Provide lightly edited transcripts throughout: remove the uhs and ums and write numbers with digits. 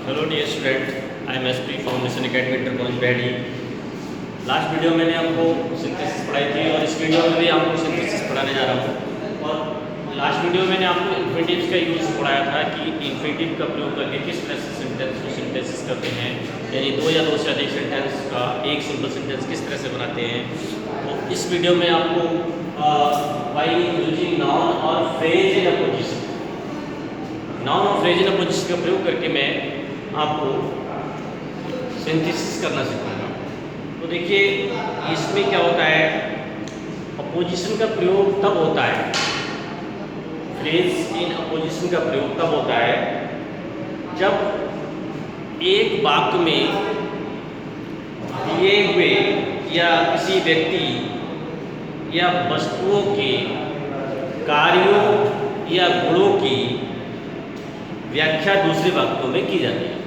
Hello dear student, I am SP from mission academy inter college बैडी। Last video में मैंने आपको synthesis पढ़ाई थी और इस वीडियो में भी आपको सिंथेसिस पढ़ाने जा रहा हूँ। और लास्ट वीडियो में मैंने आपको इन्फिनेटिव्स का यूज़ पढ़ाया था कि इन्फिनेटिव का प्रयोग करके किस तरह से सेंटेंस को सिंथेसिस करते हैं, यानी दो या दो से अधिक सेंटेंस का एक सिंपल सेंटेंस किस तरह से बनाते हैं। तो इस वीडियो में आपको बाय यूजिंग नाउन और phrase in a position, noun और फ्रेज इन अ पोजीशन का प्रयोग करके मैं आपको सिंथेसिस करना सिखाऊंगा। तो देखिए इसमें क्या होता है, अपोजिशन का प्रयोग तब होता है, फ्रेज इन अपोजिशन का प्रयोग तब होता है जब एक वाक्य में दिए हुए या किसी व्यक्ति या वस्तुओं के कार्यों या गुणों की व्याख्या दूसरे वाक्यों में की जाती है।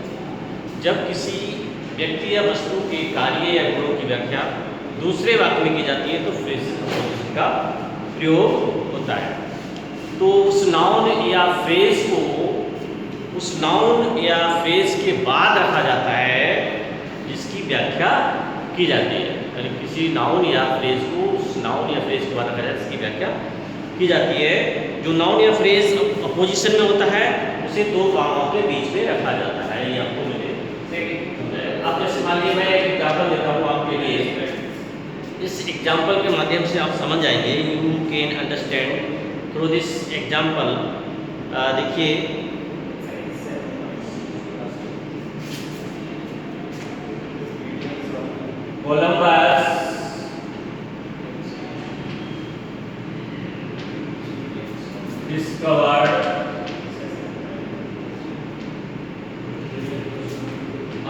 जब किसी व्यक्ति या वस्तु के कार्य या गुणों की व्याख्या दूसरे वाक्य में की जाती है तो फ्रेज का प्रयोग होता है। तो उस नाउन या फ्रेज को उस नाउन या फ्रेज के बाद रखा जाता है जिसकी व्याख्या की जाती है, यानी किसी नाउन या फ्रेज को उस नाउन या फ्रेज के बाद रखा जाता है जिसकी व्याख्या की जाती है। जो नाउन या फ्रेज अपोजिशन में होता है उसे दो कामों के बीच में रखा जाता है। ये आपको मेरे आप जैसे मान लीजिए मैं एक एग्जाम्पल देता हूँ आपके लिए। इस एग्जाम्पल के माध्यम से आप समझ जाएंगे, you can understand through this example. देखिए कोलंबस डिस्कवर्ड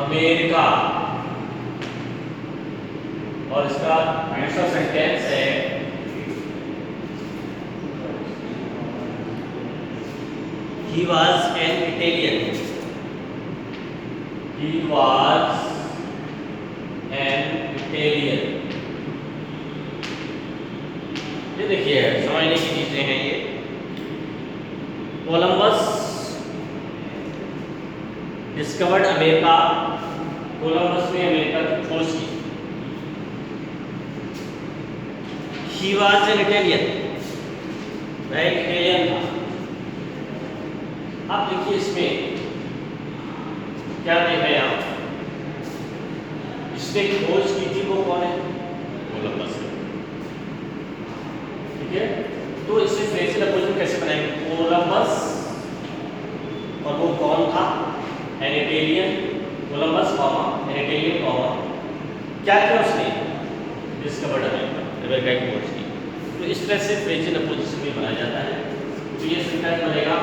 अमेरिका, और इसका दूसरा सेंटेंस है he was an Italian, he was an Italian. ये देखिए समझने की चीजें हैं ये। कोलंबस डिस्कवर्ड अमेरिका, कोलंबस ने अमेरिका की खोज की। ही वॉज एन इटालियन, वह एक इटालियन था। अब देखिए इसमें क्या देख रहे हैं आप, इसने खोज की थी वो कौन है, कोलंबस। ठीक है, तो इसे फ्रेज इन अपोजिशन कैसे बनाएंगे, कोलंबस और वो कौन था, an Italian, Columbus comma an Italian comma क्या किया उसने, डिस्कवर्ड अमेरिका की खोज की। तो इस तरह से फ्रेज इन अपोजिशन भी बनाया जाता है। तो ये सेंटेंस बनेगा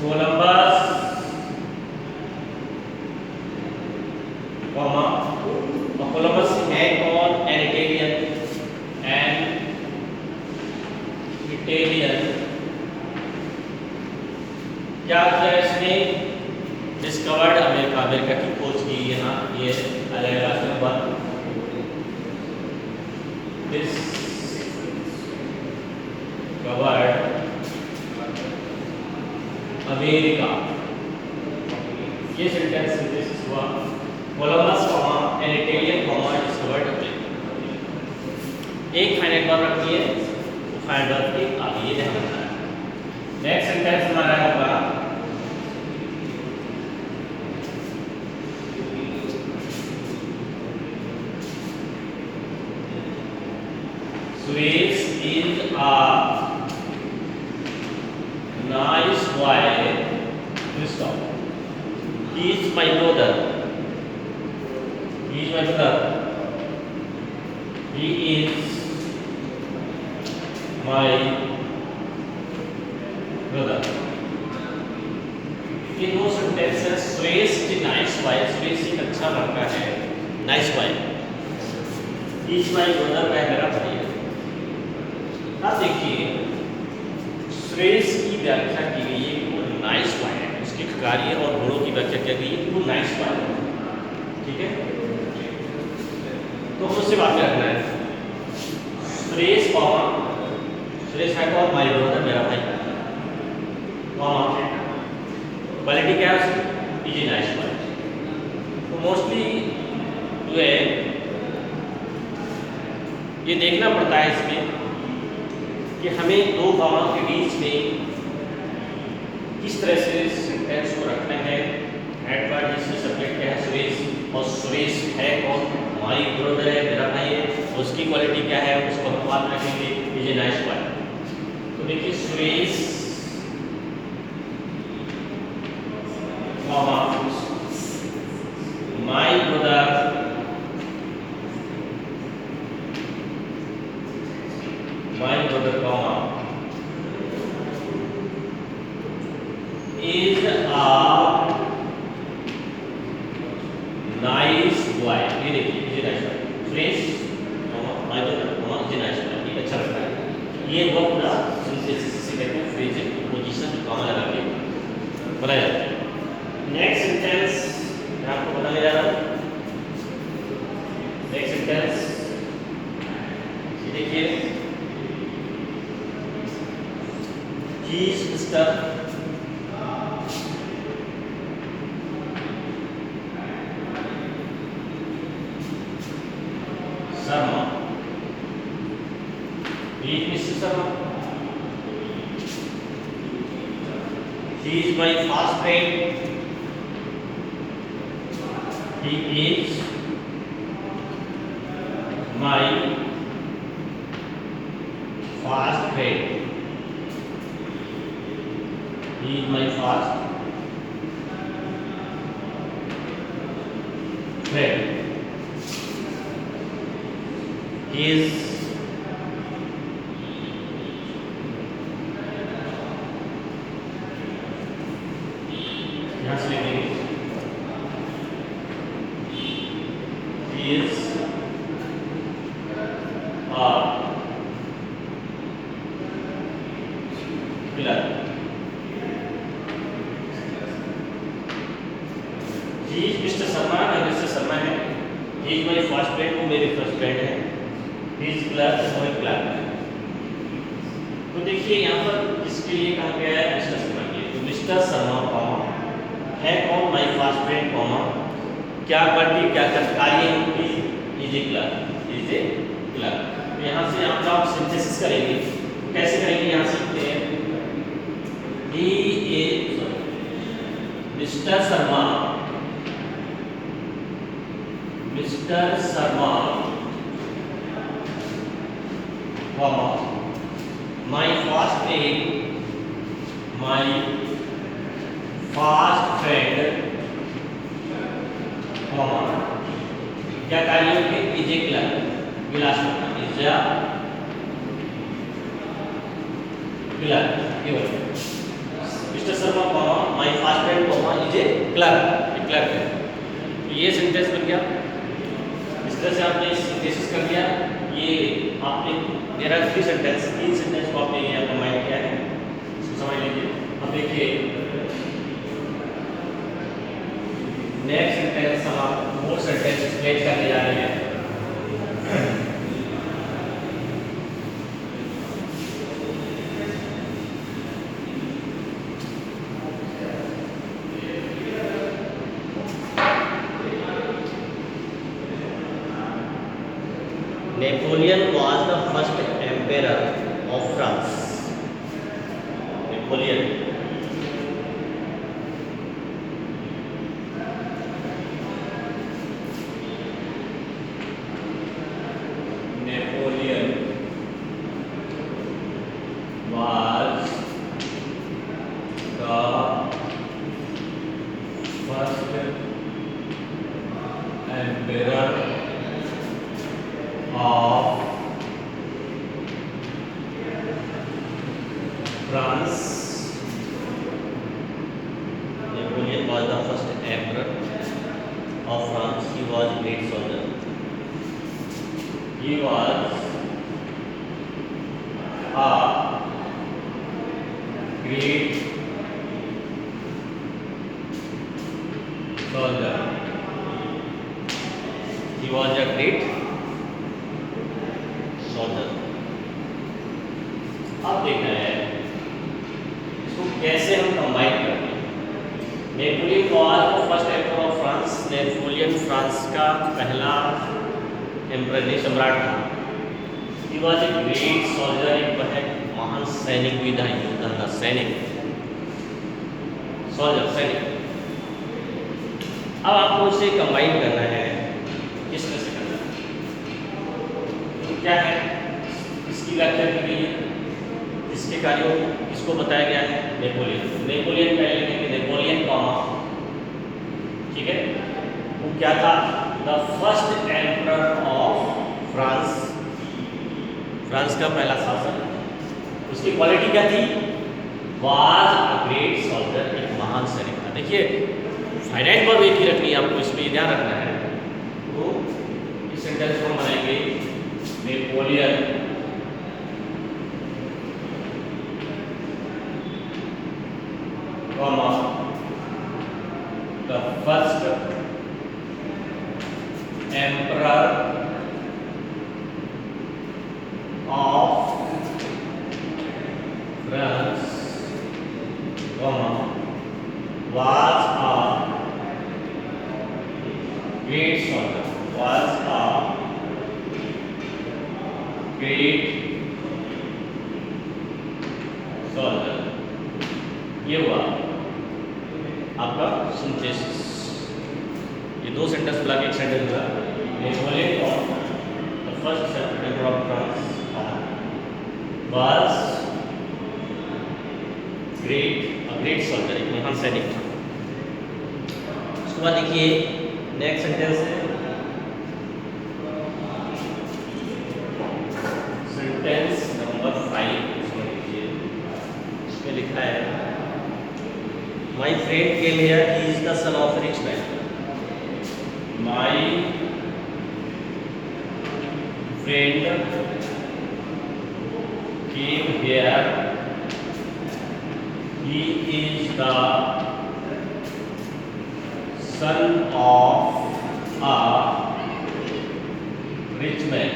कोलंबस कॉमा, और कोलंबस है कौन, एन इटालियन, एन इटालियन क्या किया इसने, डिस्कवर्ड अमेरिका, अमेरिका की खोज की। यहाँ ये आ जाएगा नंबर डिस्कवर्ड अमेरिका। ये सेंटेंस सिंथेसिस हुआ, Columbus comma an Italian comma discovered America. एक फाइनाइट वर्ब रखी है, वो फाइनाइट वर्ब के आगे ये ध्यान रखना है। नेक्स्ट सेंटेंस हमारा होगा Suresh is a nice boy. Stop. He is my brother. He is my brother. He is my brother. ये दो sentences, Suresh is nice boy, Suresh एक अच्छा लड़का है, nice boy. He is my brother, वह मेरा भाई है। अब देखिए सुरेश की व्याख्या की गई है कि वो नाइस बॉय है, उसके कार्य और गुणों की व्याख्या की गई है कि वो नाइस बॉय है। ठीक है, तो मुझसे बात रखना है, सुरेश कॉमा, सुरेश है कौन, माय ब्रदर, मेरा भाई, कॉमा क्वालिटी क्या है उसकी, इज नाइस बॉय। मोस्टली जो है ये देखना पड़ता है इसमें कि हमें दो कॉमा के बीच में किस तरह से सेंटेंस को रखना है। एडवर्ब जिसमें सब्जेक्ट क्या है सुरेश, और सुरेश है कौन, हमारी ब्रदर है, मेरा भाई है, उसकी क्वालिटी क्या है उसको हम बाद में रखेंगे। Is a nice boy. तो देखिए Suresh comma my brother comma is a nice boy। ये देखिए is nice boy, fresh my brother is nice boy, ये अच्छा लगता है। ये वो पूरा सिंथेसिस से कहते हैं फ्रेज पोजीशन कॉमा लगा के बनाया जाता है। नेक्स्ट सेंटेंस मैं आपको बताने जा रहा हूँ। नेक्स्ट सेंटेंस ये देखिए, he is Mr. Sharma। He is Mr. Sharma। He is my fast friend। He is my fast friend। He is my fast friend। He is यहाँ से लिखेंगे he is a clerk। He is Mr. Sharma, mister Sharma है। He is my first friend, वो मेरे first friend है। He is clerk, वो एक clerk है। तो देखिए यहाँ पर किसके लिए कहा गया है, मिस्टर शर्मा के लिए। तो मिस्टर शर्मा कॉमा है कौन, माय फर्स्ट फ्रेंड कॉमा क्या करती क्या कार्य उनकी, is a clerk, is a clerk. तो यहाँ से आप सिंथेसिस करेंगे, कैसे करेंगे यहाँ सीखते हैं। Mister Sharma comma my first friend comma क्या कार्य के, is a clerk, Vilas is a clerk. Mister Sharma comma my first friend comma is a clerk, एक क्लर्क है। तो ये सेंटेंस बन गया। इस तरह से आपने सिंथेसिस कर दिया। ये आपने मेरा तीन सेंटेंस को आपने यहाँ कंबाइन किया है, इसको समझ लीजिए। अब देखिए नेक्स्ट सेंटेंस हम आप मोर सेंटेंस एक्सप्लेन करने जा रहे हैं। Napoleon was the first emperor of France। Napoleon was the first emperor of France। Napoleon was the first emperor of France। He was a great soldier। He was a great soldier। He was a great soldier। अब देखना है इसको कैसे हम combine करते हैं। Napoleon was the first emperor of France. Napoleon France का पहला एम्परर सम्राट था। He was a great soldier, एक वह महान सैनिक भी था, योद्धा था, सैनिक, सोल्जर, सैनिक। अब आपको इसे कंबाइन करना है, किस तरह से करना है, तो क्या है, इसकी व्याख्या की गई है, इसके कार्यों किसको बताया गया है, नेपोलियन। नेपोलियन पहले लिखेंगे नेपोलियन कॉमा, ठीक है, वो क्या था, the first emperor of France, France का पहला शासक। उसकी क्वालिटी क्या थी, वाज अ ग्रेट सोल्जर, एक महान सैनिक था। देखिए फाइनाइट वर्ब एक ही रखनी है आपको, इसमें ध्यान रखना है। तो इस सेंटेंस को हम बनाएंगे Napoleon comma the first emperor of France comma was a great soldier, was a great soldier। ये हुआ आपका सिंथेसिस। ये दो सेंटेंस मिला के एक सेंटेंस हुआ, Napoleon of the first emperor of France was great soldier, एक महान सैनिक था। उसके बाद देखिए नेक्स्ट सेंटेंस है, सेंटेंस नंबर 5, इसमें देखिए, इसमें लिखा है my friend came here, he is the son of rich man. My friend came here, he is the son of a rich man।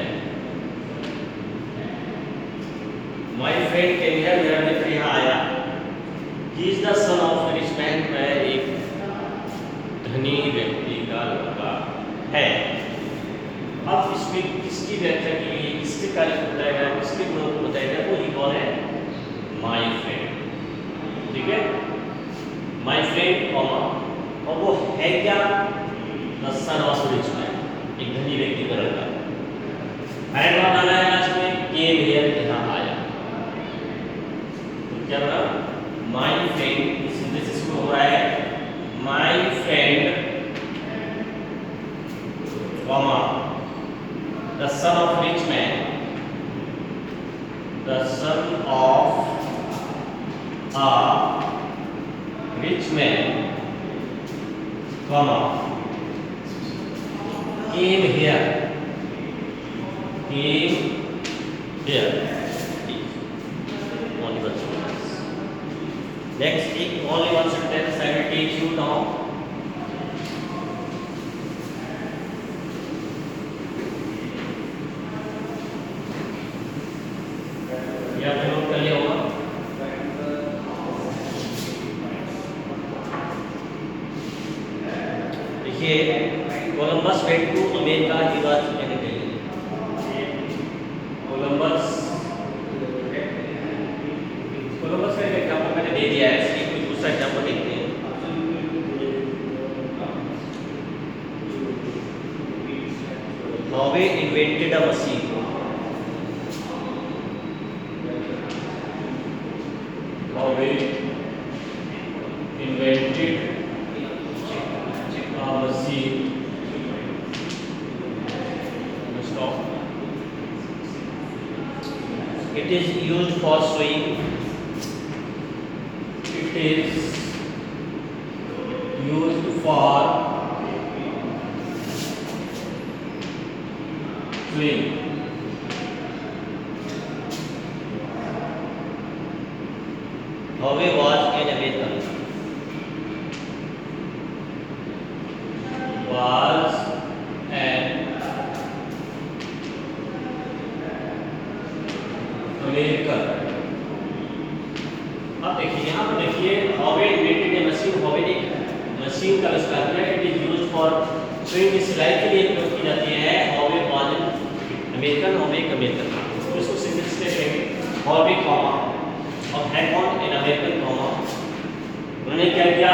My friend came here, मेरा मित्र यहाँ आया। He is the son of a rich man, वह एक धनी व्यक्ति का लड़का है। अब इसमें किसकी व्याख्या की गई, किसके कार्य को बताया गया, किसके गुणों को बताया गया, वो ही कौन है, माई फ्रेंड, ठीक है, माई फ्रेंड कॉमा, और वो है क्या, the son of rich man, एक धनी व्यक्ति का लड़का। एंड वहां डाला है लास्ट में, केम हियर, यहाँ आया। तो क्या बना, माई फ्रेंड, सिंथेसिस को हो रहा है, my friend comma the son of rich man, the son of a rich man, comma, came here, only one sentence। Next, take only one sentence, I will teach you now। ये आपने note कर लिया होगा। Columbus went to America, he was in Italy. Columbus का example मैंने दे दिया है, इसकी कोई दूसरा एग्जांपल देखते हैं। Howe invented a machine। Howe invented a machine। It is used for sewing। It is used for sewing। Howe was an American। Was an American. अब देखिए यहाँ पर देखिए, हॉवे इन्वेंटेड ए मशीन, हॉवे ने मशीन का आविष्कार किया। It is used for swing की सिलाई के लिए प्रयोग की जाती है हॉवे वॉज अमेरिकन, हॉवे एक अमेरिकन था। तो इसको सिंपल से कहेंगे हॉवे कॉमा और है कौन इन अमेरिकन कॉमा। उन्होंने क्या किया,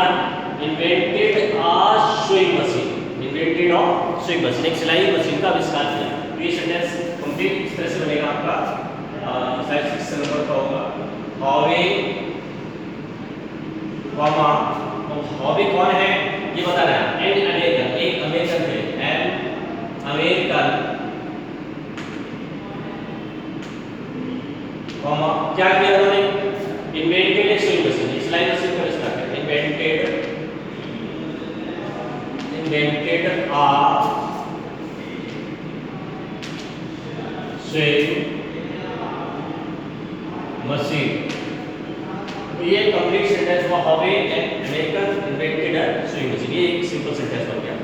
invented a swing machine, invented of swing machine, एक सिलाई मशीन का आविष्कार किया। तो ये सेंटेंस कंप्लीट इस तरह से बनेगा आपका, शायद 6 नंबर का होगा। हॉवे कॉमा, हॉवे कौन है ये बता रहा है, एन अमेरिकन, एक अमेरिकन है, एन अमेरिकन कॉमा क्या किया उन्होंने, इन्वेंटेड ए स्विंग मशीन, सिलाई मशीन का आविष्कार किया। Invented a swing machine. ये कंप्लीट सेंटेंस हुआ, Howe an American invented a swing machine. ये एक सिंपल सेंटेंस बन गया।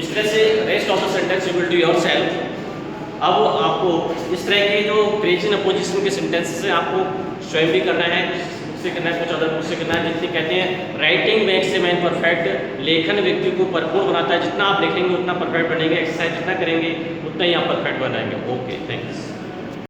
इस तरह से rest of the sentence you will do yourself. अब आपको इस तरह के जो प्रेजेंट अपोजिशन के सेंटेंसेस हैं आपको स्वयं भी करना है, उससे करना है, कुछ अदर बुक से करना है। जितनी कहते हैं writing makes a man perfect, लेखन व्यक्ति को परिपूर्ण बनाता है। जितना आप लिखेंगे उतना परफेक्ट बनेंगे, एक्सरसाइज जितना करेंगे उतना ही आप परफेक्ट बनाएंगे। Okay, thanks.